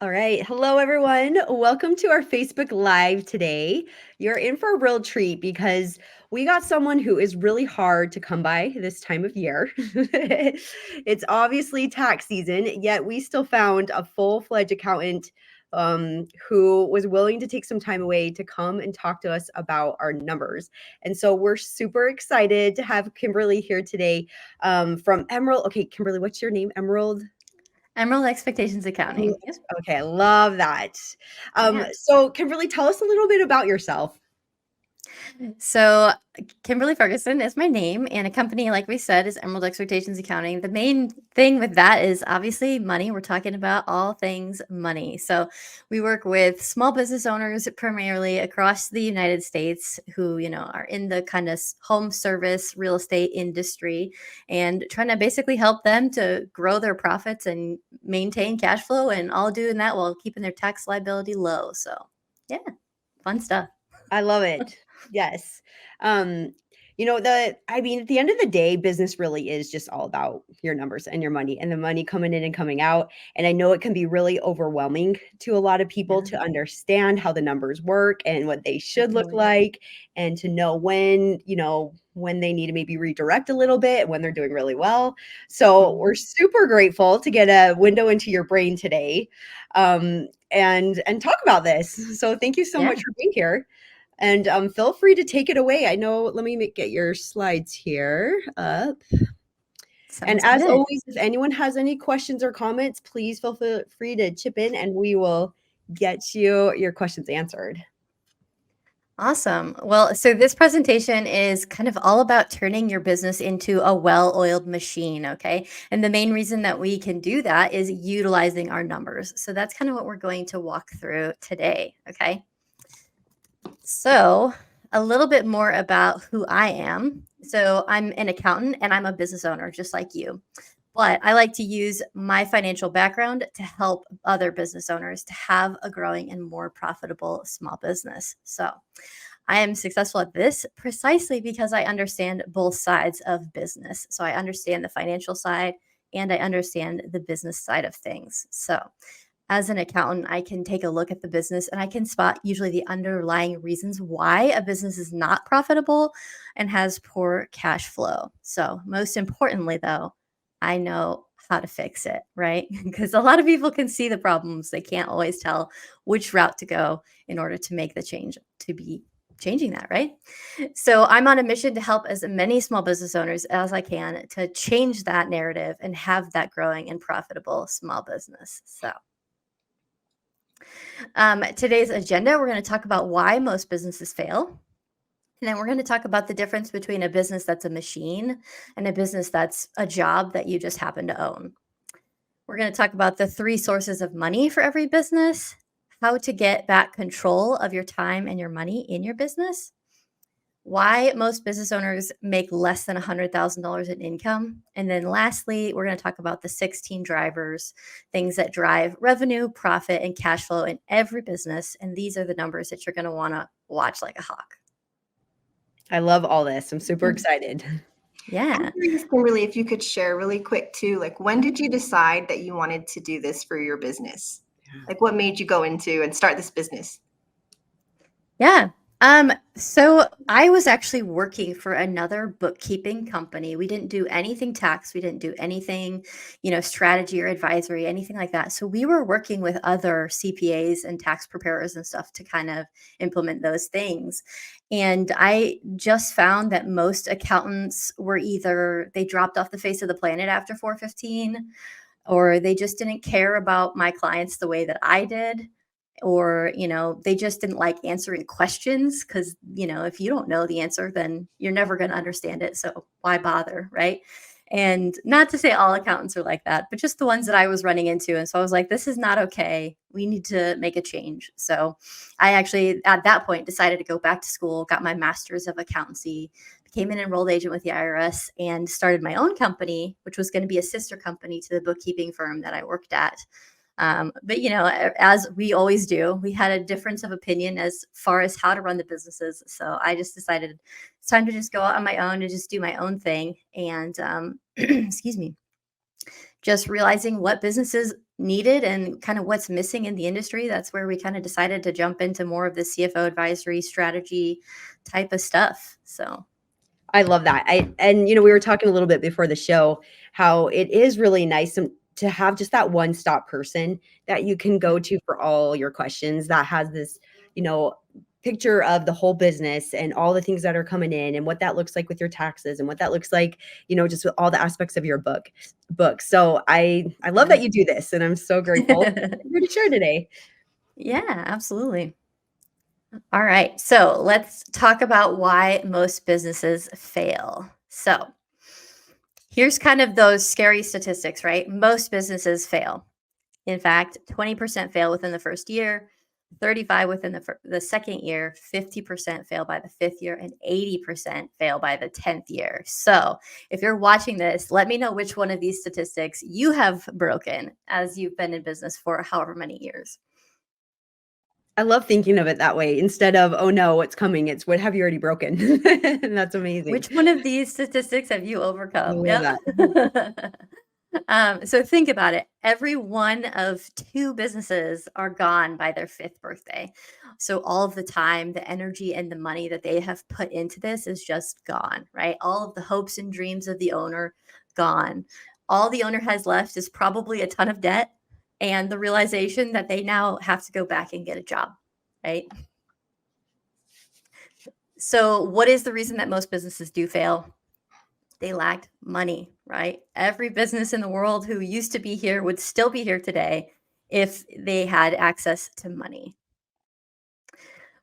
All right. Hello, everyone. Welcome to our Facebook Live today. You're in for a real treat because we got someone who is really hard to come by this time of year. It's obviously tax season, yet we still found a full fledged accountant who was willing to take some time away to come and talk to us about our numbers. And so we're super excited to have Kimberly here today from Emerald. Okay, Kimberly, what's your name? Emerald? Emerald Expectations Accounting. Yep. Okay, I love that. Yeah. So Kimberly, tell us a little bit about yourself. So Kimberly Ferguson is my name, and a company, like we said, is Emerald Expectations Accounting. The main thing with that is obviously money. We're talking about all things money. So we work with small business owners primarily across the United States who, are in the kind of home service real estate industry and trying to basically help them to grow their profits and maintain cash flow and all doing that while keeping their tax liability low. So, yeah, fun stuff. I love it. Yes. Um, at the end of the day, business really is just all about your numbers and your money and the money coming in and coming out. And I know it can be really overwhelming to a lot of people Yeah, to understand how the numbers work and what they should look definitely. like and to know when they need to maybe redirect a little bit when they're doing really well. So we're Mhm. super grateful to get a window into your brain today and talk about this. So thank you so Yeah, much for being here. And feel free to take it away. I know, let me get your slides here up. And sounds as good. always, if anyone has any questions or comments, please feel free to chip in and we will get your questions answered. Awesome. Well, so this presentation is kind of all about turning your business into a well-oiled machine, okay? And the main reason that we can do that is utilizing our numbers. So that's kind of what we're going to walk through today, okay? So, a little bit more about who I am. So, I'm an accountant and I'm a business owner just like you. But I like to use my financial background to help other business owners to have a growing and more profitable small business. So, I am successful at this precisely because I understand both sides of business. So, I understand the financial side and I understand the business side of things. So, as an accountant, I can take a look at the business and I can spot usually the underlying reasons why a business is not profitable and has poor cash flow. So, most importantly, though, I know how to fix it, right? Because a lot of people can see the problems. They can't always tell which route to go in order to make the change to be changing that, right? So, I'm on a mission to help as many small business owners as I can to change that narrative and have that growing and profitable small business. So, today's agenda, we're going to talk about why most businesses fail. And then we're going to talk about the difference between a business that's a machine and a business that's a job that you just happen to own. We're going to talk about the three sources of money for every business, how to get back control of your time and your money in your business, why most business owners make less than $100,000 in income. And then lastly, we're going to talk about the 16 drivers, things that drive revenue, profit, and cash flow in every business. And these are the numbers that you're going to want to watch like a hawk. I love all this. I'm super excited. I'm Yeah. curious, Kimberly, if you could share really quick too, like when did you decide that you wanted to do this for your business? Like what made you go into and start this business? Yeah. So I was actually working for another bookkeeping company. We didn't do anything tax, we didn't do anything, strategy or advisory, anything like that. So we were working with other CPAs and tax preparers and stuff to kind of implement those things. And I just found that most accountants were either they dropped off the face of the planet after 415 or they just didn't care about my clients the way that I did or they just didn't like answering questions because if you don't know the answer then you're never going to understand it, so why bother, right? And not to say all accountants are like that, but just the ones that I was running into. And so I was like, this is not okay, we need to make a change. So I actually at that point decided to go back to school, got my master's of accountancy, became an enrolled agent with the IRS, and started my own company, which was going to be a sister company to the bookkeeping firm that I worked at. But as we always do, we had a difference of opinion as far as how to run the businesses. So I just decided it's time to just go out on my own and just do my own thing. And excuse me, just realizing what businesses needed and kind of what's missing in the industry. That's where we kind of decided to jump into more of the CFO advisory strategy type of stuff. So I love that. We were talking a little bit before the show how it is really nice to have just that one-stop person that you can go to for all your questions that has this, you know, picture of the whole business and all the things that are coming in and what that looks like with your taxes and what that looks like, just with all the aspects of your book. So I love that yeah. you do this and I'm so grateful for you to share today. Yeah, absolutely. All right. So let's talk about why most businesses fail. So here's kind of those scary statistics, right? Most businesses fail. In fact, 20% fail within the first year, 35 within the second year, 50% fail by the fifth year, and 80% fail by the 10th year. So if you're watching this, let me know which one of these statistics you have broken as you've been in business for however many years. I love thinking of it that way instead of, "Oh, no, what's coming?" It's, "What have you already broken?" And that's amazing. Which one of these statistics have you I overcome? love Yep. that. So think about it. Every one of two businesses are gone by their fifth birthday. So all of the time, the energy and the money that they have put into this is just gone, right? All of the hopes and dreams of the owner gone. All the owner has left is probably a ton of debt and the realization that they now have to go back and get a job, right? So what is the reason that most businesses do fail? They lacked money, right? Every business in the world who used to be here would still be here today if they had access to money.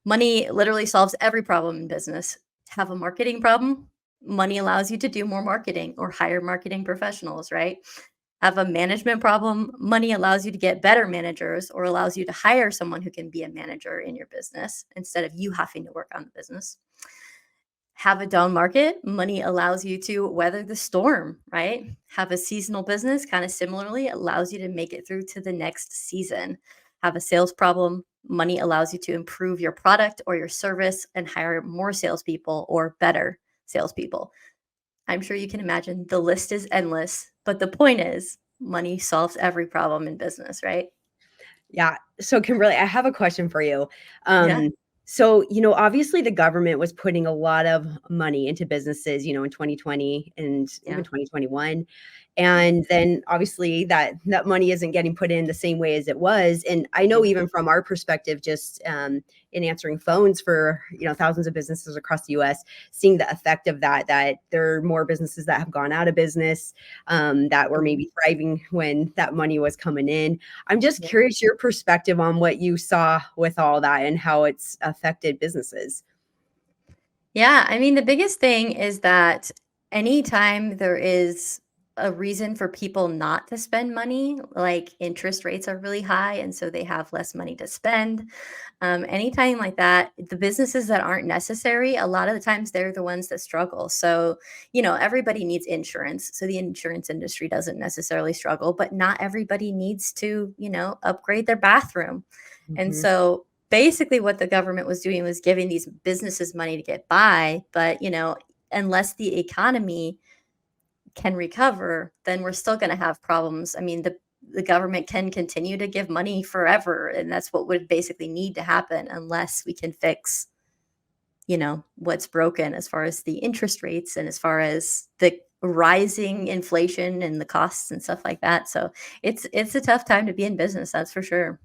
Money literally solves every problem in business. Have a marketing problem? Money allows you to do more marketing or hire marketing professionals, right? Have a management problem? Money allows you to get better managers or allows you to hire someone who can be a manager in your business instead of you having to work on the business. Have a down market, money allows you to weather the storm, right? Have a seasonal business, kind of similarly, allows you to make it through to the next season. Have a sales problem, money allows you to improve your product or your service and hire more salespeople or better salespeople. I'm sure you can imagine the list is endless, but the point is money solves every problem in business, right? Yeah. So Kimberly, I have a question for you. Yeah. Obviously the government was putting a lot of money into businesses, in 2020 and even Yeah. 2021. And then obviously that money isn't getting put in the same way as it was. And I know Yeah. even from our perspective, just in answering phones for, thousands of businesses across the US, seeing the effect of that there are more businesses that have gone out of business, that were Mhm. maybe thriving when that money was coming in. I'm just Yeah. curious your perspective on what you saw with all that and how it's affected businesses. Yeah, I mean, the biggest thing is that anytime there is a reason for people not to spend money, like interest rates are really high, and so they have less money to spend. Anytime like that, the businesses that aren't necessary, a lot of the times they're the ones that struggle. So, everybody needs insurance. So the insurance industry doesn't necessarily struggle, but not everybody needs to, upgrade their bathroom. And Mhm. so basically what the government was doing was giving these businesses money to get by, but unless the economy can recover, then we're still going to have problems. I mean, the government can continue to give money forever, and that's what would basically need to happen unless we can fix what's broken as far as the interest rates and as far as the rising inflation and the costs and stuff like that. So it's a tough time to be in business, that's for sure.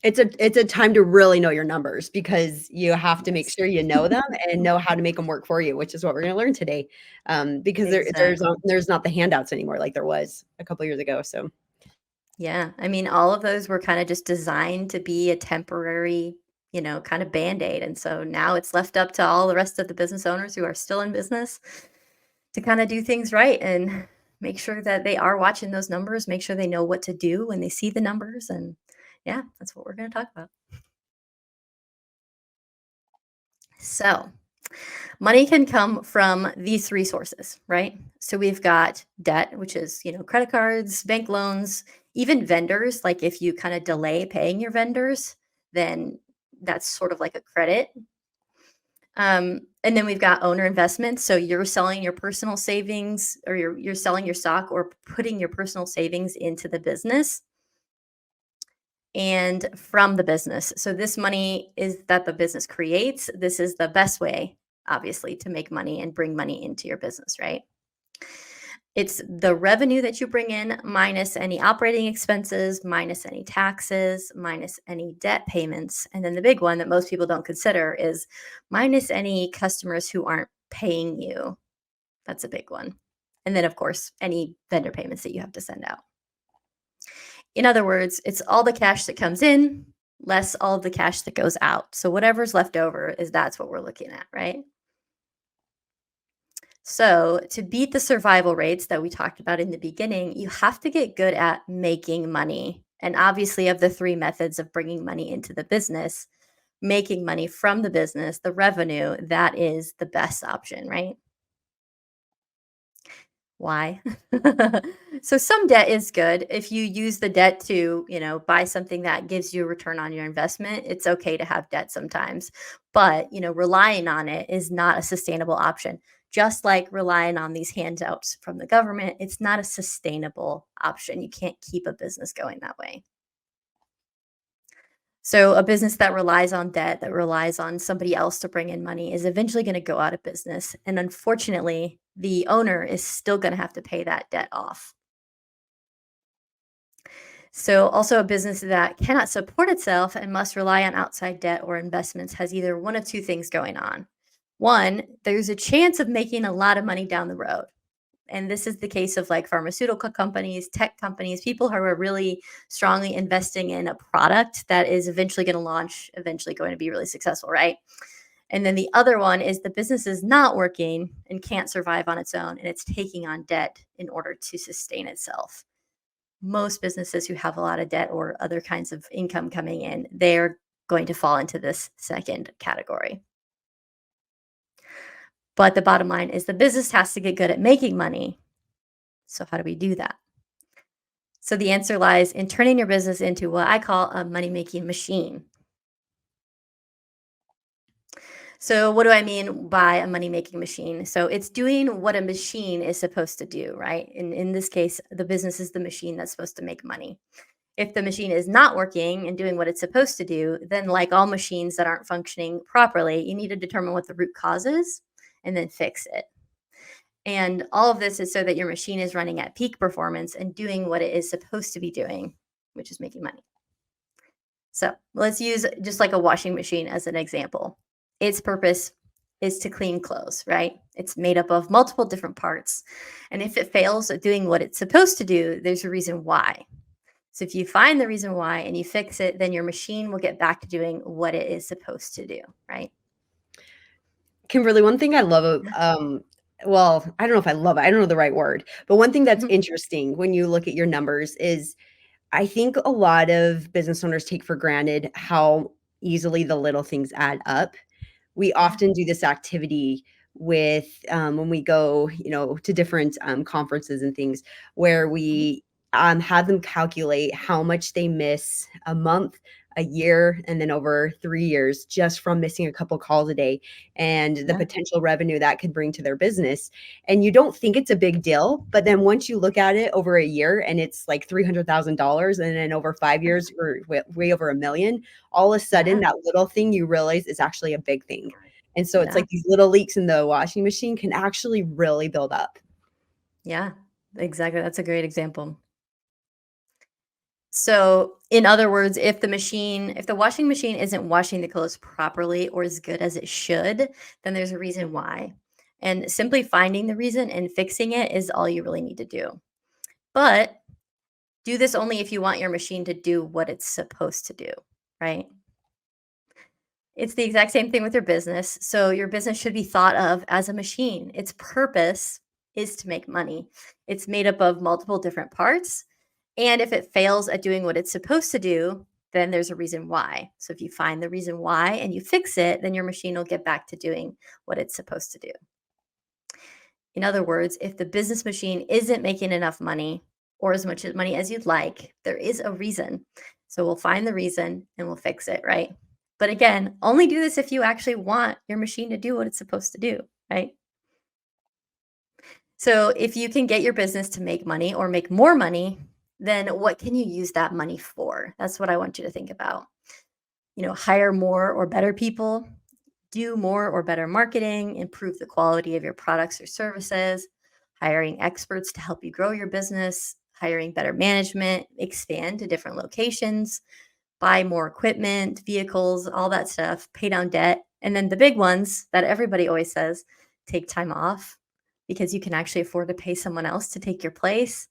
It's a time to really know your numbers because you have to make Yes. sure you know them and know how to make them work for you, which is what we're gonna learn today. Because Exactly. there's not the handouts anymore like there was a couple years ago, so Yeah. I mean, all of those were kind of just designed to be a temporary, kind of band-aid. And so now it's left up to all the rest of the business owners who are still in business to kind of do things right and make sure that they are watching those numbers, make sure they know what to do when they see the numbers. And yeah, that's what we're going to talk about. So, money can come from these three sources, right? So we've got debt, which is, credit cards, bank loans, even vendors. Like if you kind of delay paying your vendors, then that's sort of like a credit. And then we've got owner investments. So you're selling your personal savings, or you're selling your stock or putting your personal savings into the business and from the business. So this money is that the business creates. This is the best way, obviously, to make money and bring money into your business, right? It's the revenue that you bring in minus any operating expenses, minus any taxes, minus any debt payments. And then the big one that most people don't consider is minus any customers who aren't paying you. That's a big one. And then, of course, any vendor payments that you have to send out. In other words, it's all the cash that comes in, less all of the cash that goes out. So whatever's left over that's what we're looking at, right? So, to beat the survival rates that we talked about in the beginning, you have to get good at making money. And obviously, of the three methods of bringing money into the business, making money from the business, the revenue, that is the best option, right? Why? So some debt is good. If you use the debt to, buy something that gives you a return on your investment, it's okay to have debt sometimes. But, relying on it is not a sustainable option. Just like relying on these handouts from the government, it's not a sustainable option. You can't keep a business going that way. So a business that relies on debt, that relies on somebody else to bring in money is eventually going to go out of business. And unfortunately, the owner is still going to have to pay that debt off. So also a business that cannot support itself and must rely on outside debt or investments has either one of two things going on. One, there's a chance of making a lot of money down the road. And this is the case of like pharmaceutical companies, tech companies, people who are really strongly investing in a product that is eventually going to launch, eventually going to be really successful, right? And then the other one is the business is not working and can't survive on its own, and it's taking on debt in order to sustain itself. Most businesses who have a lot of debt or other kinds of income coming in, they're going to fall into this second category. But the bottom line is the business has to get good at making money. So how do we do that? So the answer lies in turning your business into what I call a money-making machine. So what do I mean by a money-making machine? So it's doing what a machine is supposed to do, right? In this case, the business is the machine that's supposed to make money. If the machine is not working and doing what it's supposed to do, then like all machines that aren't functioning properly, you need to determine what the root cause is and then fix it. And all of this is so that your machine is running at peak performance and doing what it is supposed to be doing, which is making money. So let's use just like a washing machine as an example. Its purpose is to clean clothes, right? It's made up of multiple different parts. And if it fails at doing what it's supposed to do, there's a reason why. So if you find the reason why and you fix it, then your machine will get back to doing what it is supposed to do, right? Kimberly, one thing I love, well, I don't know if I love it. I don't know the right word, but one thing that's Mhm. interesting when you look at your numbers is I think a lot of business owners take for granted how easily the little things add up. We Yeah. often do this activity with when we go, to different conferences and things where Mhm. we have them calculate how much they miss a month, a year, and then over 3 years just from missing a couple calls a day and the Yeah. potential revenue that could bring to their business. And you don't think it's a big deal, but then once you look at it over a year and it's like $300,000 and then over 5 years or way over a million, all of a sudden Yeah. that little thing you realize is actually a big thing. And so it's Yeah. like these little leaks in the washing machine can actually really build up. Yeah. Exactly. That's a great example. So, in other words, if the washing machine isn't washing the clothes properly or as good as it should, then there's a reason why. And simply finding the reason and fixing it is all you really need to do. But do this only if you want your machine to do what it's supposed to do, right? It's the exact same thing with your business. So, your business should be thought of as a machine. Its purpose is to make money. It's made up of multiple different parts. And if it fails at doing what it's supposed to do, then there's a reason why. So, if you find the reason why and you fix it, then your machine will get back to doing what it's supposed to do. In other words, if the business machine isn't making enough money or as much money as you'd like, there is a reason. So, we'll find the reason and we'll fix it, right? But again, only do this if you actually want your machine to do what it's supposed to do, right? So if you can get your business to make money or make more money, then what can you use that money for? That's what I want you to think about. Hire more or better people, do more or better marketing, improve the quality of your products or services, hiring experts to help you grow your business, hiring better management, expand to different locations, buy more equipment, vehicles, all that stuff, pay down debt. And then the big ones that everybody always says, take time off because you can actually afford to pay someone else to take your place.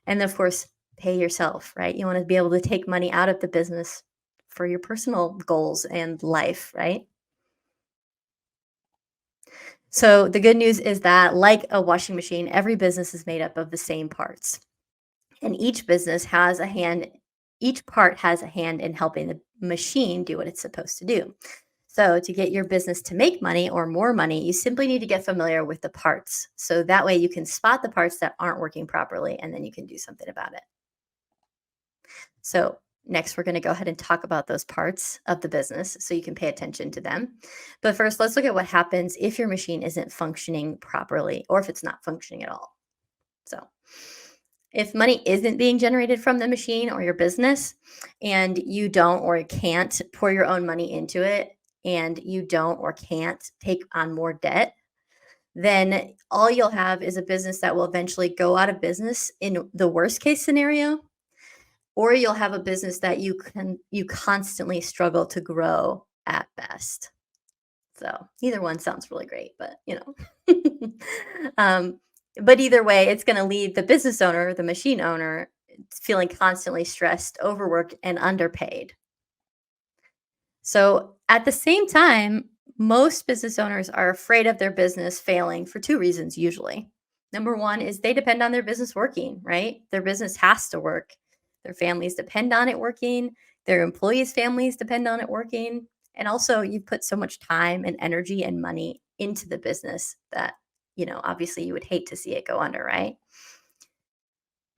And of course, pay yourself, right? You want to be able to take money out of the business for your personal goals and life, right? So the good news is that, like a washing machine, every business is made up of the same parts. And each part has a hand in helping the machine do what it's supposed to do. So to get your business to make money or more money, you simply need to get familiar with the parts. So that way you can spot the parts that aren't working properly and then you can do something about it. So next, we're going to go ahead and talk about those parts of the business so you can pay attention to them. But first, let's look at what happens if your machine isn't functioning properly or if it's not functioning at all. So if money isn't being generated from the machine or your business, and you don't or can't pour your own money into it, and you don't or can't take on more debt, then all you'll have is a business that will eventually go out of business in the worst case scenario, or you'll have a business that you constantly struggle to grow at best. So either one sounds really great, but but either way, it's going to leave the business owner, the machine owner, feeling constantly stressed, overworked, and underpaid. So at the same time, most business owners are afraid of their business failing for two reasons, usually. Number one is they depend on their business working, right? Their business has to work. Their families depend on it working. Their employees' families depend on it working. And also, you put so much time and energy and money into the business that, obviously you would hate to see it go under, right?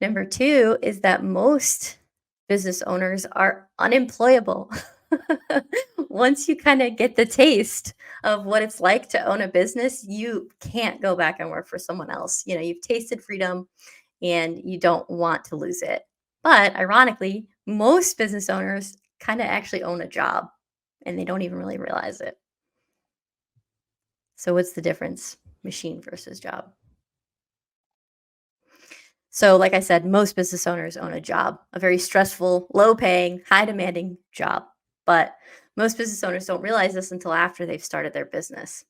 Number two is that most business owners are unemployable. Once you kind of get the taste of what it's like to own a business, you can't go back and work for someone else. You've tasted freedom and you don't want to lose it. But ironically, most business owners kind of actually own a job and they don't even really realize it. So what's the difference? Machine versus job. So like I said, most business owners own a job, a very stressful, low paying, high demanding job. But most business owners don't realize this until after they've started their business.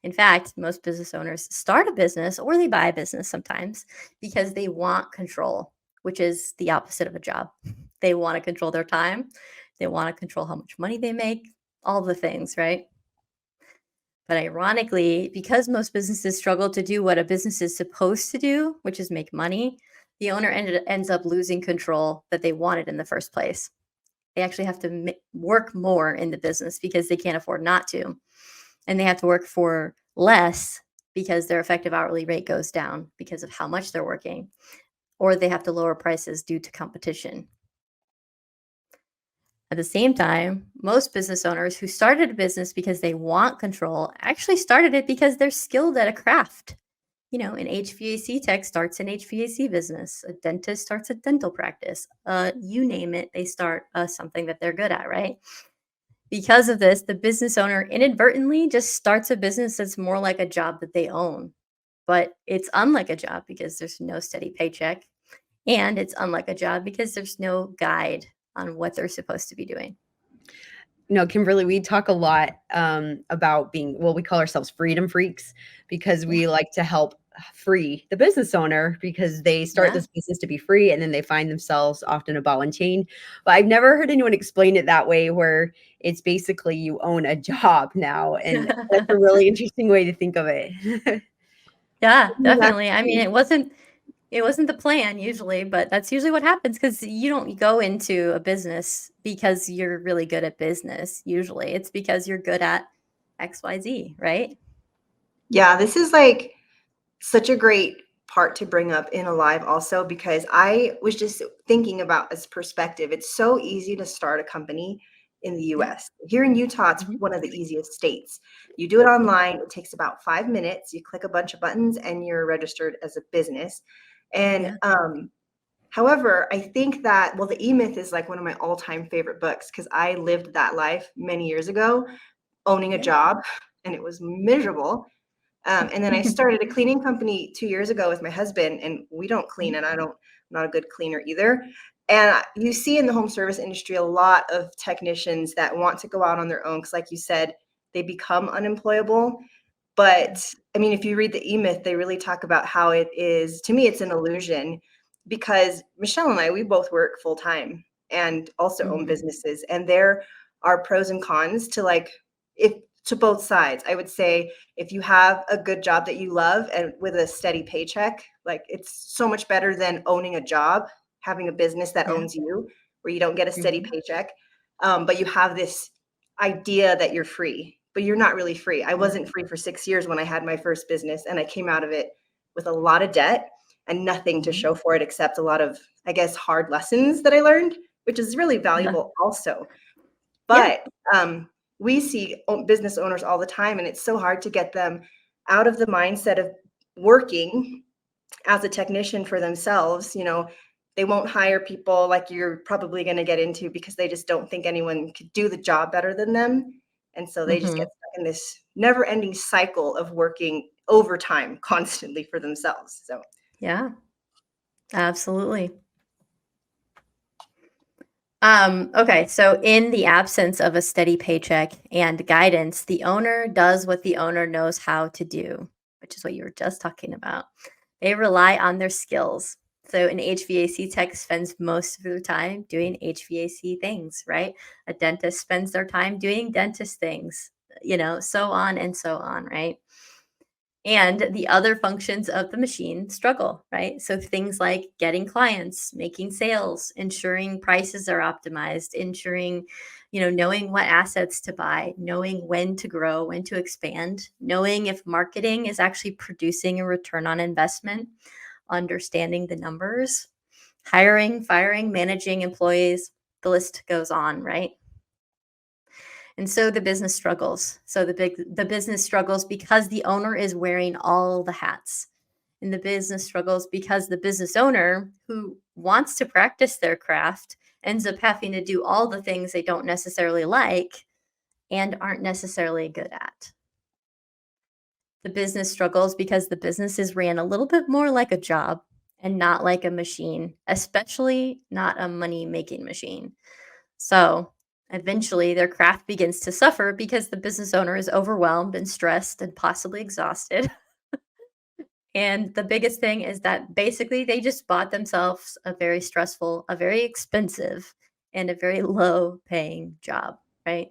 In fact, most business owners start a business or they buy a business sometimes because they want control, which is the opposite of a job. They want to control their time. They want to control how much money they make, all the things, right? But ironically, because most businesses struggle to do what a business is supposed to do, which is make money, the owner ends up losing control that they wanted in the first place. They actually have to work more in the business because they can't afford not to. And they have to work for less because their effective hourly rate goes down because of how much they're working, or they have to lower prices due to competition. At the same time, most business owners who started a business because they want control actually started it because they're skilled at a craft. An HVAC tech starts an HVAC business. A dentist starts a dental practice. You name it, they start something that they're good at, right? Because of this, the business owner inadvertently just starts a business that's more like a job that they own. But it's unlike a job because there's no steady paycheck. And it's unlike a job because there's no guide on what they're supposed to be doing. Kimberly, we talk a lot about we call ourselves freedom freaks because we like to help free the business owner because they start this business to be free and then they find themselves often a ball and chain. But I've never heard anyone explain it that way, where it's basically you own a job now. And that's a really interesting way to think of it. Yeah, definitely. I mean, it wasn't the plan usually, but that's usually what happens because you don't go into a business because you're really good at business. Usually it's because you're good at XYZ, right? Yeah, this is like such a great part to bring up in a live also, because I was just thinking about as perspective. It's so easy to start a company in the Yeah. US. Here in Utah, it's Mhm. one of the easiest states. You do it online, it takes about 5 minutes. You click a bunch of buttons and you're registered as a business. And Yeah. however, I think that, well, the E-Myth is like one of my all-time favorite books because I lived that life many years ago, owning a Yeah. job, and it was miserable. And then I started a cleaning company 2 years ago with my husband, and we don't clean, and I'm not a good cleaner either. And you see in the home service industry a lot of technicians that want to go out on their own because, like you said, they become unemployable. But I mean, if you read the E-Myth, they really talk about how it is, to me, it's an illusion because Michelle and I, we both work full time and also own Mhm. businesses. And there are pros and cons to like, if to both sides. I would say if you have a good job that you love and with a steady paycheck, like it's so much better than owning a job, having a business that Yeah. owns you, where you don't get a steady Mhm. paycheck. But you have this idea that you're free, but you're not really free. I Yeah. wasn't free for 6 years when I had my first business, and I came out of it with a lot of debt and nothing to Mhm. show for it except a lot of, I guess, hard lessons that I learned, which is really Yeah. valuable also. Yeah. But we see business owners all the time, and it's so hard to get them out of the mindset of working as a technician for themselves. They won't hire people like you're probably going to get into because they just don't think anyone could do the job better than them. And so they just get Mhm. stuck in this never ending cycle of working overtime constantly for themselves. So, Yeah. Absolutely. Okay, so in the absence of a steady paycheck and guidance, the owner does what the owner knows how to do, which is what you were just talking about. They rely on their skills. So an HVAC tech spends most of their time doing HVAC things, right? A dentist spends their time doing dentist things, so on and so on, right? And the other functions of the machine struggle, right? So things like getting clients, making sales, ensuring prices are optimized, ensuring, knowing what assets to buy, knowing when to grow, when to expand, knowing if marketing is actually producing a return on investment, understanding the numbers, hiring, firing, managing employees, the list goes on, right? And so the business struggles. So the business struggles because the owner is wearing all the hats. And the business struggles because the business owner who wants to practice their craft ends up having to do all the things they don't necessarily like and aren't necessarily good at. The business struggles because the business is ran a little bit more like a job and not like a machine, especially not a money making machine. So eventually, their craft begins to suffer because the business owner is overwhelmed and stressed and possibly exhausted. And the biggest thing is that basically they just bought themselves a very stressful, a very expensive, and a very low paying job, right?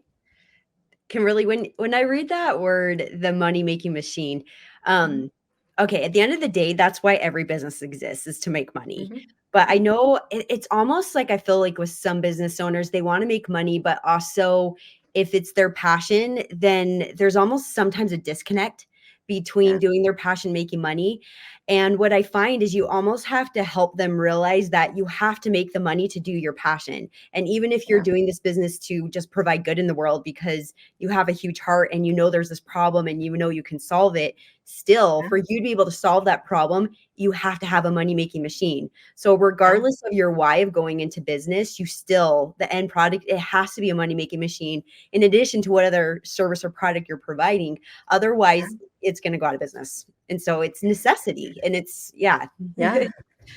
Kimberly, when I read that word, the money making machine, Mhm. um, okay, at the end of the day, that's why every business exists is to make money. Mhm. But I Yeah. know it's almost like I feel like with some business owners, they want to make money, but also if it's their passion, then there's almost sometimes a disconnect between Yeah. doing their passion, making money. And what I find is you almost have to help them realize that you have to make the money to do your passion. And even if you're Yeah. doing this business to just provide good in the world because you have a huge heart and you know there's this problem and you know you can solve it, still Yeah. for you to be able to solve that problem, you have to have a money making machine. So Yeah. regardless of your why of going into business, you still, the end product, it has to be a money making machine in addition to what other service or product you're providing. Yeah. Otherwise, it's going to go out of business. And so it's necessity and it's, yeah. Yeah.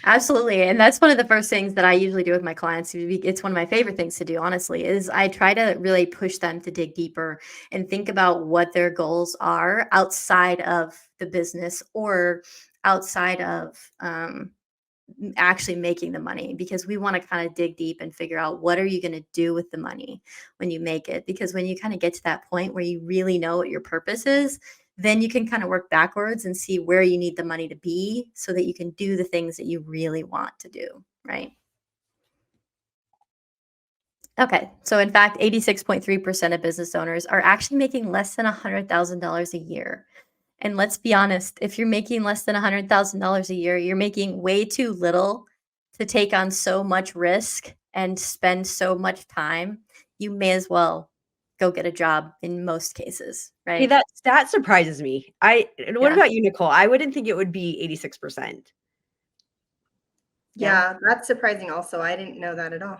Absolutely. And that's one of the first things that I usually do with my clients. It's one of my favorite things to do, honestly, is I try to really push them to dig deeper and think about what their goals are outside of the business or outside of actually making the money, because we want to kind of dig deep and figure out what are you going to do with the money when you make it, because when you kind of get to that point where you really know what your purpose is, then you can kind of work backwards and see where you need the money to be so that you can do the things that you really want to do, right? Okay, so in fact 86.3% of business owners are actually making less than $100,000 a year. And let's be honest, if you're making less than $100,000 a year, you're making way too little to take on so much risk and spend so much time you may as well go get a job in most cases, Hey, right? that surprises me. What Yeah. about you, Nicole? I wouldn't think it would be 86%. Yeah, that's surprising also. I didn't know that at all.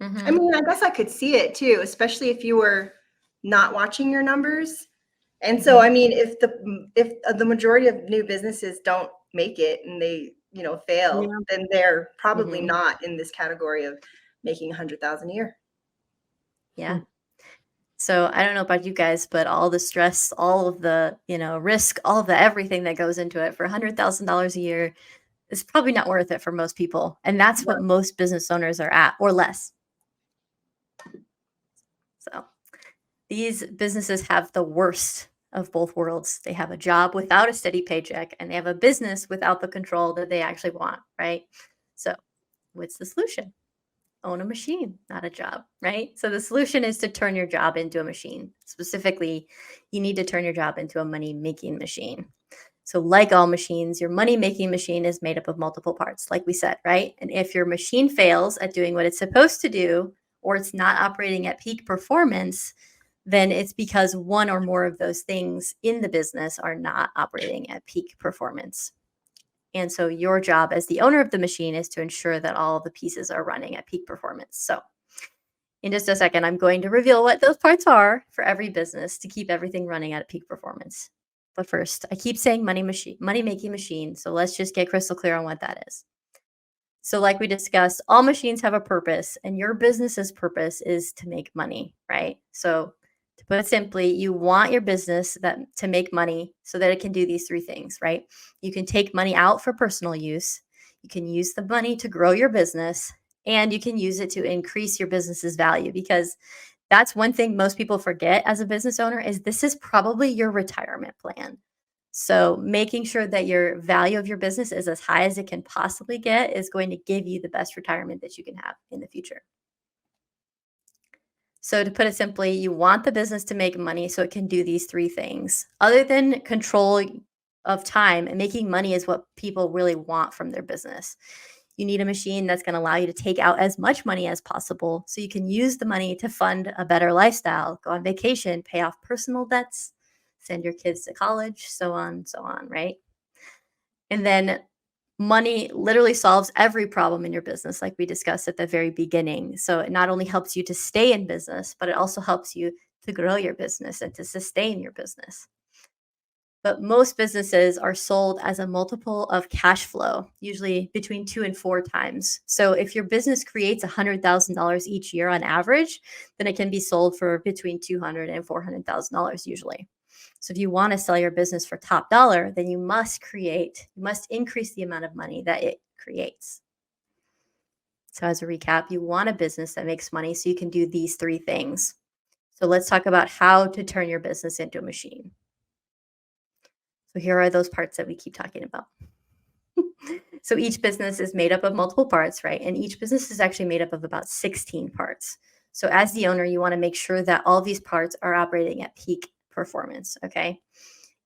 I Mm-hmm. mean, I guess I could see it too, especially if you were not watching your numbers. And so, I mean, if the majority of new businesses don't make it and they, fail, Yeah. then they're probably Mm-hmm. not in this category of making 100,000 a year. Yeah. So I don't know about you guys, but all the stress, all of the, risk, all of the everything that goes into it for $100,000 a year is probably not worth it for most people. And that's what most business owners are at, or less. So these businesses have the worst of both worlds. They have a job without a steady paycheck, and they have a business without the control that they actually want, right? So what's the solution? Own a machine, not a job, right? So the solution is to turn your job into a machine. Specifically, you need to turn your job into a money-making machine. So like all machines, your money-making machine is made up of multiple parts, like we said, right? And if your machine fails at doing what it's supposed to do, or it's not operating at peak performance, then it's because one or more of those things in the business are not operating at peak performance. And so your job as the owner of the machine is to ensure that all the pieces are running at peak performance. So in just a second, I'm going to reveal what those parts are for every business to keep everything running at peak performance. But first, I keep saying money making machine. So let's just get crystal clear on what that is. So like we discussed, all machines have a purpose, and your business's purpose is to make money, right? So to put it simply, you want your business to make money so that it can do these three things, right? You can take money out for personal use, you can use the money to grow your business, and you can use it to increase your business's value, because that's one thing most people forget as a business owner is this is probably your retirement plan. So making sure that your value of your business is as high as it can possibly get is going to give you the best retirement that you can have in the future. So to put it simply, you want the business to make money so it can do these three things. Other than control of time, and making money is what people really want from their business. You need a machine that's going to allow you to take out as much money as possible so you can use the money to fund a better lifestyle, go on vacation, pay off personal debts, send your kids to college, so on, right? And then money literally solves every problem in your business, like we discussed at the very beginning. So it not only helps you to stay in business, but it also helps you to grow your business and to sustain your business. But most businesses are sold as a multiple of cash flow, usually between 2 and 4 times. So if your business creates $100,000 each year on average, then it can be sold for between $200,000 and $400,000 usually. So if you want to sell your business for top dollar, then you must increase the amount of money that it creates. So as a recap, you want a business that makes money so you can do these three things. So let's talk about how to turn your business into a machine. So here are those parts that we keep talking about. So each business is made up of multiple parts, right? And each business is actually made up of about 16 parts. So as the owner, you want to make sure that all these parts are operating at peak performance, okay?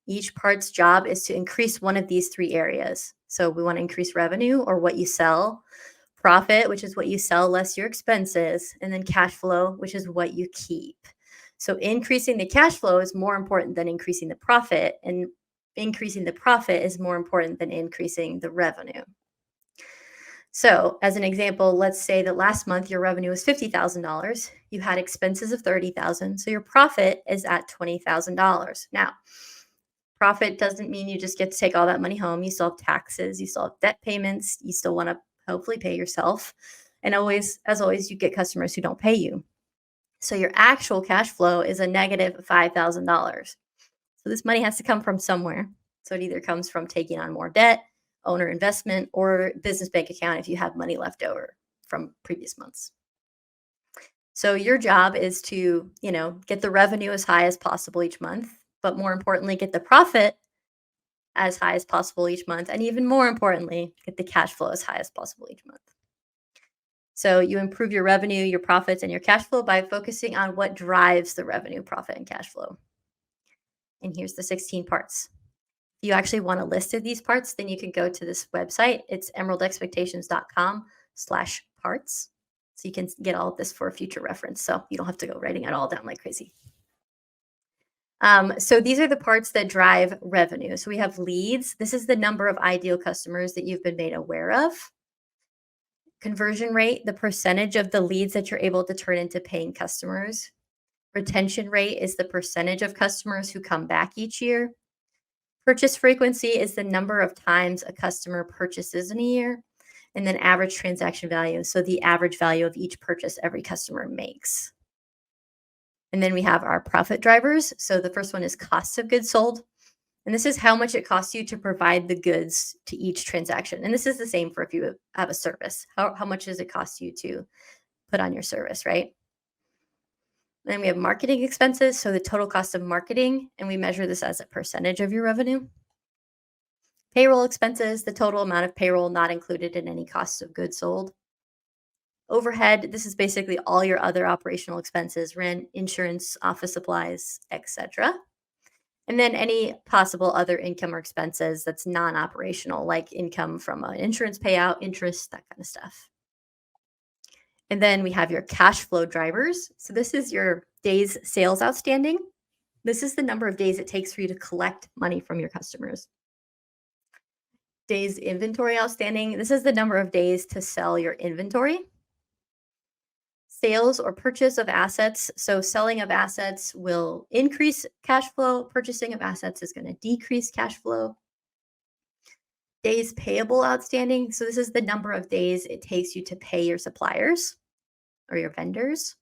Each part's job is to increase one of these three areas. So we want to increase revenue, or what you sell, profit, which is what you sell less your expenses, and then cash flow, which is what you keep. So increasing the cash flow is more important than increasing the profit, and increasing the profit is more important than increasing the revenue. So as an example, let's say that last month your revenue was $50,000. You had expenses of $30,000. So your profit is at $20,000. Now, profit doesn't mean you just get to take all that money home. You still have taxes, you still have debt payments, you still want to hopefully pay yourself. And as always, you get customers who don't pay you. So your actual cash flow is a negative $5,000. So this money has to come from somewhere. So it either comes from taking on more debt, owner investment, or business bank account if you have money left over from previous months. So your job is to, get the revenue as high as possible each month, but more importantly, get the profit as high as possible each month. And even more importantly, get the cash flow as high as possible each month. So you improve your revenue, your profits, and your cash flow by focusing on what drives the revenue, profit, and cash flow. And here's the 16 parts. If you actually want a list of these parts, then you can go to this website. It's emeraldexpectations.com/parts. So you can get all of this for future reference. So you don't have to go writing it all down like crazy. So these are the parts that drive revenue. So we have leads. This is the number of ideal customers that you've been made aware of. Conversion rate, the percentage of the leads that you're able to turn into paying customers. Retention rate is the percentage of customers who come back each year. Purchase frequency is the number of times a customer purchases in a year. And then average transaction value, so the average value of each purchase every customer makes. And then we have our profit drivers. So the first one is cost of goods sold. And this is how much it costs you to provide the goods to each transaction. And this is the same for if you have a service. How much does it cost you to put on your service, right? And then we have marketing expenses. So the total cost of marketing, and we measure this as a percentage of your revenue. Payroll expenses, the total amount of payroll not included in any cost of goods sold. Overhead, this is basically all your other operational expenses, rent, insurance, office supplies, etc. And then any possible other income or expenses that's non-operational, like income from an insurance payout, interest, that kind of stuff. And then we have your cash flow drivers. So this is your days sales outstanding. This is the number of days it takes for you to collect money from your customers. Days inventory outstanding. This is the number of days to sell your inventory. Sales or purchase of assets. So selling of assets will increase cash flow. Purchasing of assets is going to decrease cash flow. Days payable outstanding. So this is the number of days it takes you to pay your suppliers or your vendors.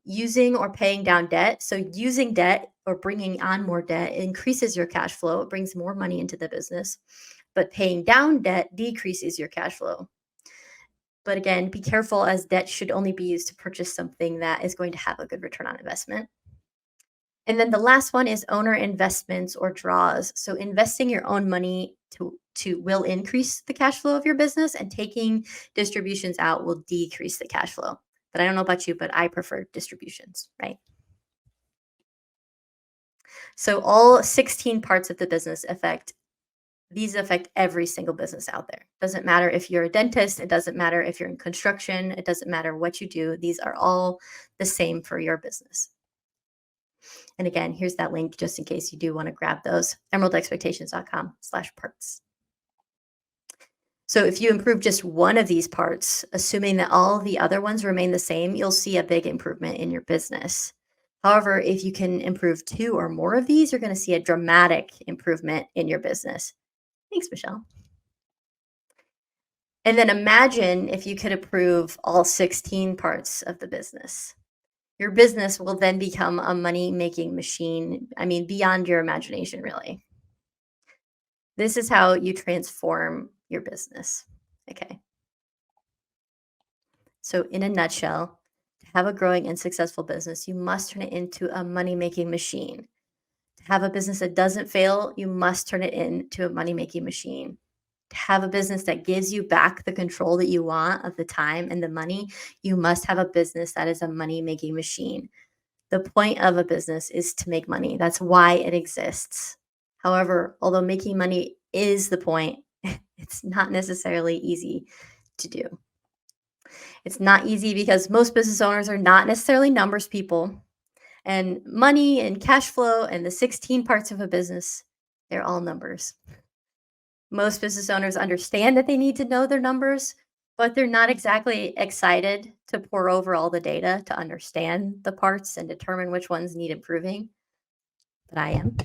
Using or paying down debt. So using debt or bringing on more debt increases your cash flow. It brings more money into the business. But paying down debt decreases your cash flow. But again, be careful, as debt should only be used to purchase something that is going to have a good return on investment. And then the last one is owner investments or draws. So investing your own money will increase the cash flow of your business, and taking distributions out will decrease the cash flow. But I don't know about you, but I prefer distributions, right? So all 16 parts of the business affect every single business out there. Doesn't matter if you're a dentist, it doesn't matter if you're in construction, it doesn't matter what you do. These are all the same for your business. And again, here's that link just in case you do want to grab those, emeraldexpectations.com/parts. So if you improve just one of these parts, assuming that all the other ones remain the same, you'll see a big improvement in your business. However, if you can improve 2 or more of these, you're going to see a dramatic improvement in your business. Thanks, Michelle. And then imagine if you could improve all 16 parts of the business. Your business will then become a money-making machine. I mean, beyond your imagination, really. This is how you transform your business. Okay. So in a nutshell, to have a growing and successful business, you must turn it into a money-making machine. To have a business that doesn't fail, you must turn it into a money-making machine. To have a business that gives you back the control that you want of the time and the money, you must have a business that is a money-making machine. The point of a business is to make money. That's why it exists. However, although making money is the point, it's not necessarily easy to do. It's not easy because most business owners are not necessarily numbers people. And money and cash flow and the 16 parts of a business, they're all numbers. Most business owners understand that they need to know their numbers, but they're not exactly excited to pour over all the data to understand the parts and determine which ones need improving. But I am.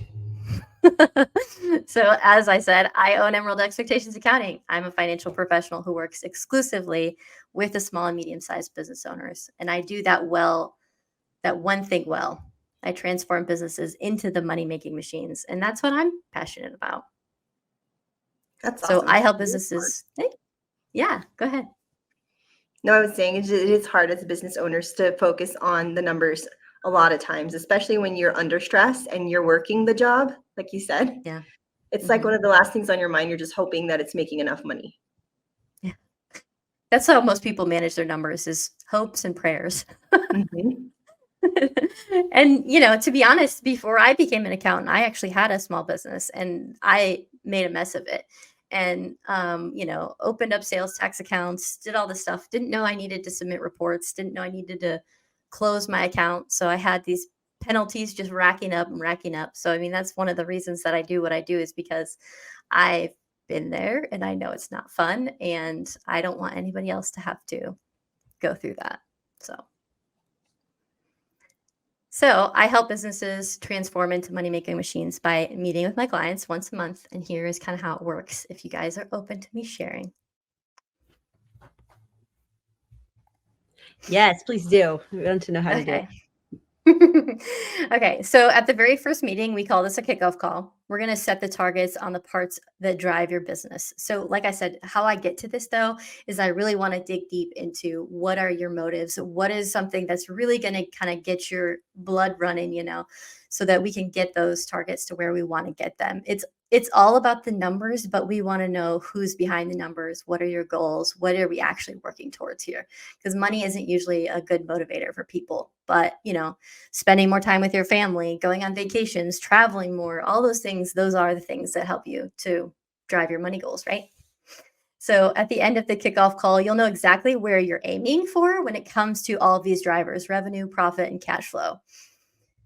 So as I said, I own Emerald Expectations Accounting. I'm a financial professional who works exclusively with the small and medium-sized business owners. And I do that one thing well. I transform businesses into the money-making machines. And that's what I'm passionate about. That's So awesome. I help businesses. Yeah, go ahead. No, I was saying it is hard as business owners to focus on the numbers a lot of times, especially when you're under stress and you're working the job, like you said. Yeah. It's like one of the last things on your mind. You're just hoping that it's making enough money. Yeah. That's how most people manage their numbers, is hopes and prayers. Mm-hmm. And, to be honest, before I became an accountant, I actually had a small business and I made a mess of it. and, opened up sales tax accounts, did all this stuff, didn't know I needed to submit reports, didn't know I needed to close my account. So I had these penalties just racking up and racking up. So, I mean, that's one of the reasons that I do what I do, is because I've been there and I know it's not fun, and I don't want anybody else to have to go through that. So I help businesses transform into money-making machines by meeting with my clients once a month. And here is kind of how it works, if you guys are open to me sharing. Yes, please do. We want to know how to do it. Okay. Okay, so at the very first meeting, we call this a kickoff call. We're going to set the targets on the parts that drive your business. So, like I said, how I get to this, though, is I really want to dig deep into what are your motives? What is something that's really going to kind of get your blood running, so that we can get those targets to where we want to get them. It's all about the numbers, but we want to know who's behind the numbers. What are your goals? What are we actually working towards here? Because money isn't usually a good motivator for people, but spending more time with your family, going on vacations, traveling more, all those things, those are the things that help you to drive your money goals, right? So at the end of the kickoff call, you'll know exactly where you're aiming for when it comes to all of these drivers: revenue, profit, and cash flow.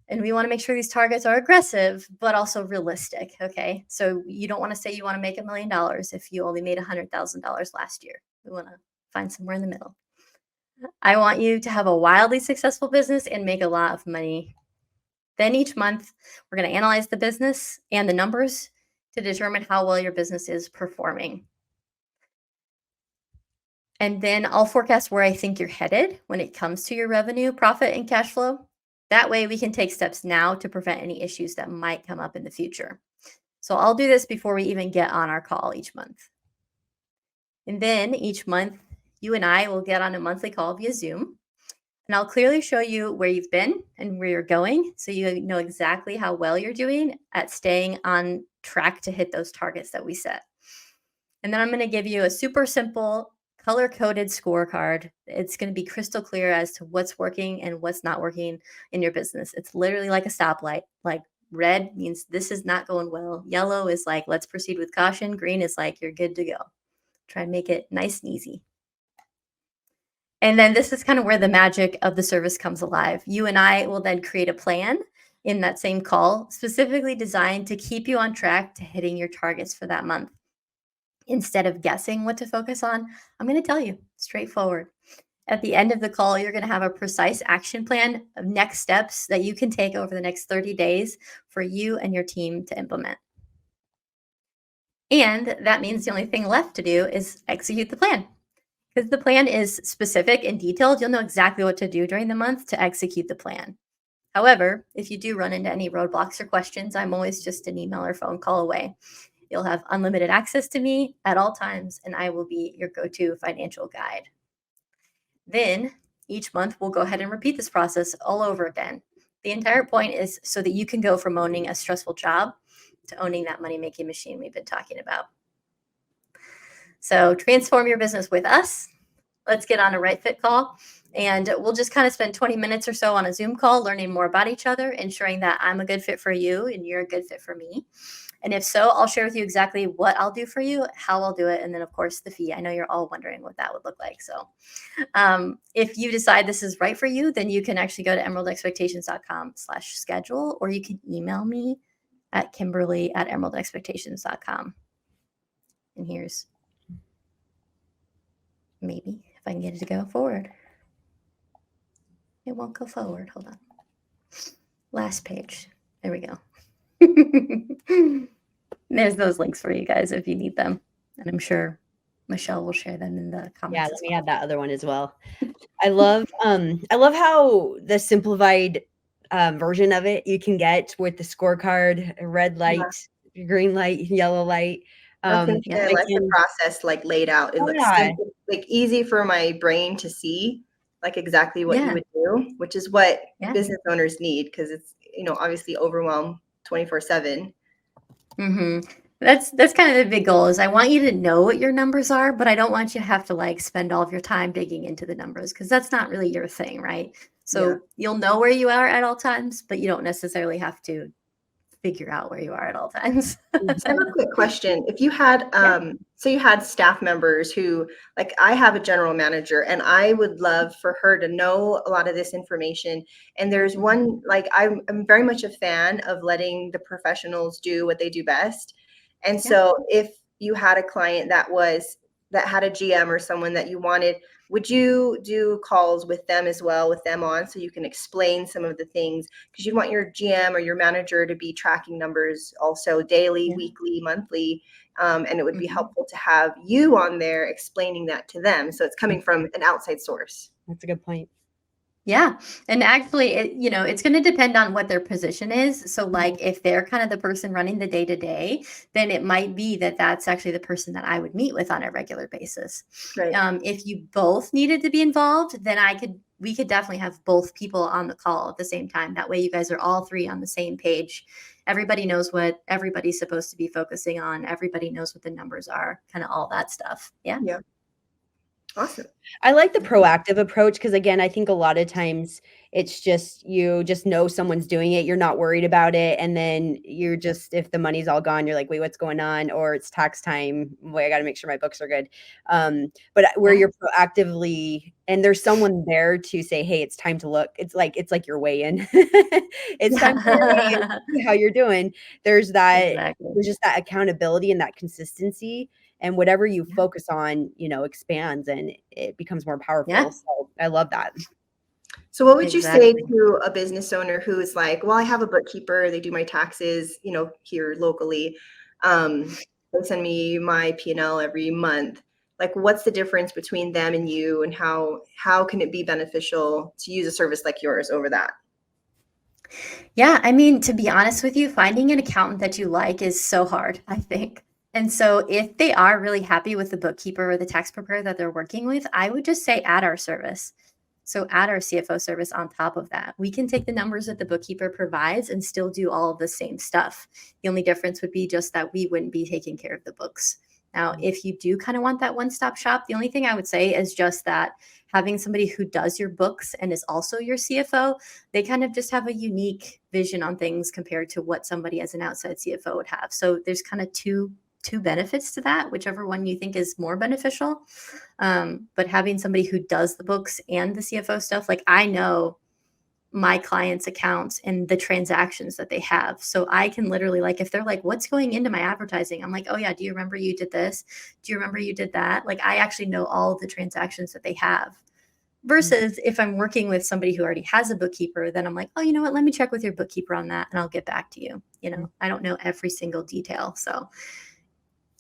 And we want to make sure these targets are aggressive, but also realistic. Okay. So you don't want to say you want to make $1 million if you only made $100,000 last year. We want to find somewhere in the middle. I want you to have a wildly successful business and make a lot of money. Then each month, we're going to analyze the business and the numbers to determine how well your business is performing. And then I'll forecast where I think you're headed when it comes to your revenue, profit, and cash flow. That way we can take steps now to prevent any issues that might come up in the future. So I'll do this before we even get on our call each month. And then each month, you and I will get on a monthly call via Zoom. And I'll clearly show you where you've been and where you're going, so you know exactly how well you're doing at staying on track to hit those targets that we set. And then I'm going to give you a super simple color-coded scorecard. It's going to be crystal clear as to what's working and what's not working in your business. It's literally like a stoplight. Like, red means this is not going well. Yellow is like, let's proceed with caution. Green is like, you're good to go. Try and make it nice and easy. And then this is kind of where the magic of the service comes alive. You and I will then create a plan in that same call, specifically designed to keep you on track to hitting your targets for that month. Instead of guessing what to focus on, I'm going to tell you straightforward. At the end of the call, you're going to have a precise action plan of next steps that you can take over the next 30 days for you and your team to implement. And that means the only thing left to do is execute the plan. Because the plan is specific and detailed, you'll know exactly what to do during the month to execute the plan. However, if you do run into any roadblocks or questions, I'm always just an email or phone call away. You'll have unlimited access to me at all times, and I will be your go-to financial guide. Then each month, we'll go ahead and repeat this process all over again. The entire point is so that you can go from owning a stressful job to owning that money-making machine we've been talking about. So transform your business with us. Let's get on a right fit call. And we'll just kind of spend 20 minutes or so on a Zoom call, learning more about each other, ensuring that I'm a good fit for you and you're a good fit for me. And if so, I'll share with you exactly what I'll do for you, how I'll do it, and then, of course, the fee. I know you're all wondering what that would look like. So if you decide this is right for you, then you can actually go to emeraldexpectations.com/schedule, or you can email me at Kimberly@emeraldexpectations.com. And here's maybe if I can get it to go forward. It won't go forward. Hold on. Last page. There we go. There's those links for you guys if you need them. And I'm sure Michelle will share them in the comments. Yeah, let me add that other one as well. I love how the simplified version of it you can get with the scorecard, red light, green light, yellow light. I like the process like laid out. It looks simple, like easy for my brain to see, like exactly what you would do, which is what business owners need, because it's obviously overwhelmed 24/7. Mm-hmm. That's kind of the big goal. Is I want you to know what your numbers are, but I don't want you to have to like spend all of your time digging into the numbers, because that's not really your thing, right? So you'll know where you are at all times, but you don't necessarily have to figure out where you are at all times. I have a quick question. If you had, so you had staff members who, like I have a general manager and I would love for her to know a lot of this information. And there's one, like I'm very much a fan of letting the professionals do what they do best. And so if you had a client that had a GM or someone that you wanted, would you do calls with them as well, with them on, so you can explain some of the things? Because you want your GM or your manager to be tracking numbers also daily, weekly, monthly. And it would be helpful to have you on there explaining that to them. So it's coming from an outside source. That's a good point. Yeah. And actually, it's going to depend on what their position is. So like if they're kind of the person running the day to day, then it might be that that's actually the person that I would meet with on a regular basis. Right. If you both needed to be involved, then we could definitely have both people on the call at the same time. That way you guys are all three on the same page. Everybody knows what everybody's supposed to be focusing on. Everybody knows what the numbers are, kind of all that stuff. Yeah. Yeah. Awesome. I like the proactive approach because, again, I think a lot of times it's just you just know someone's doing it. You're not worried about it. And then you're just, if the money's all gone, you're like, wait, what's going on? Or it's tax time. Wait, I got to make sure my books are good. But where you're proactively, and there's someone there to say, hey, it's time to look. It's like your weigh-in. It's time to see how you're doing. There's just that accountability and that consistency. And whatever you focus on, expands and it becomes more powerful. Yeah. So I love that. So what would you say to a business owner who is like, well, I have a bookkeeper, they do my taxes, here locally. They send me my P&L every month. Like, what's the difference between them and you, and how can it be beneficial to use a service like yours over that? Yeah, I mean, to be honest with you, finding an accountant that you like is so hard, I think. And so if they are really happy with the bookkeeper or the tax preparer that they're working with, I would just say add our service. So add our CFO service on top of that. We can take the numbers that the bookkeeper provides and still do all of the same stuff. The only difference would be just that we wouldn't be taking care of the books. Now, if you do kind of want that one-stop shop, the only thing I would say is just that having somebody who does your books and is also your CFO, they kind of just have a unique vision on things compared to what somebody as an outside CFO would have. So there's kind of two benefits to that, whichever one you think is more beneficial. But having somebody who does the books and the CFO stuff, like I know my clients' accounts and the transactions that they have. So I can literally, like, if they're like, what's going into my advertising? I'm like, oh yeah, do you remember you did this? Do you remember you did that? Like, I actually know all of the transactions that they have. Versus if I'm working with somebody who already has a bookkeeper, then I'm like, oh, you know what? Let me check with your bookkeeper on that and I'll get back to you. I don't know every single detail. So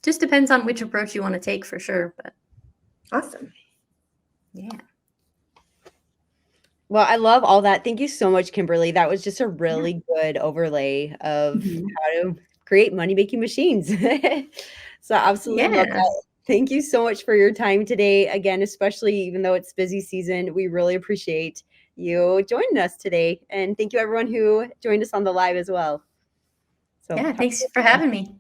just depends on which approach you want to take for sure. But awesome. Yeah. Well, I love all that. Thank you so much, Kimberly. That was just a really good overlay of how to create money-making machines. So I absolutely love that. Thank you so much for your time today. Again, especially even though it's busy season, we really appreciate you joining us today. And thank you everyone who joined us on the live as well. So yeah, thanks for having me.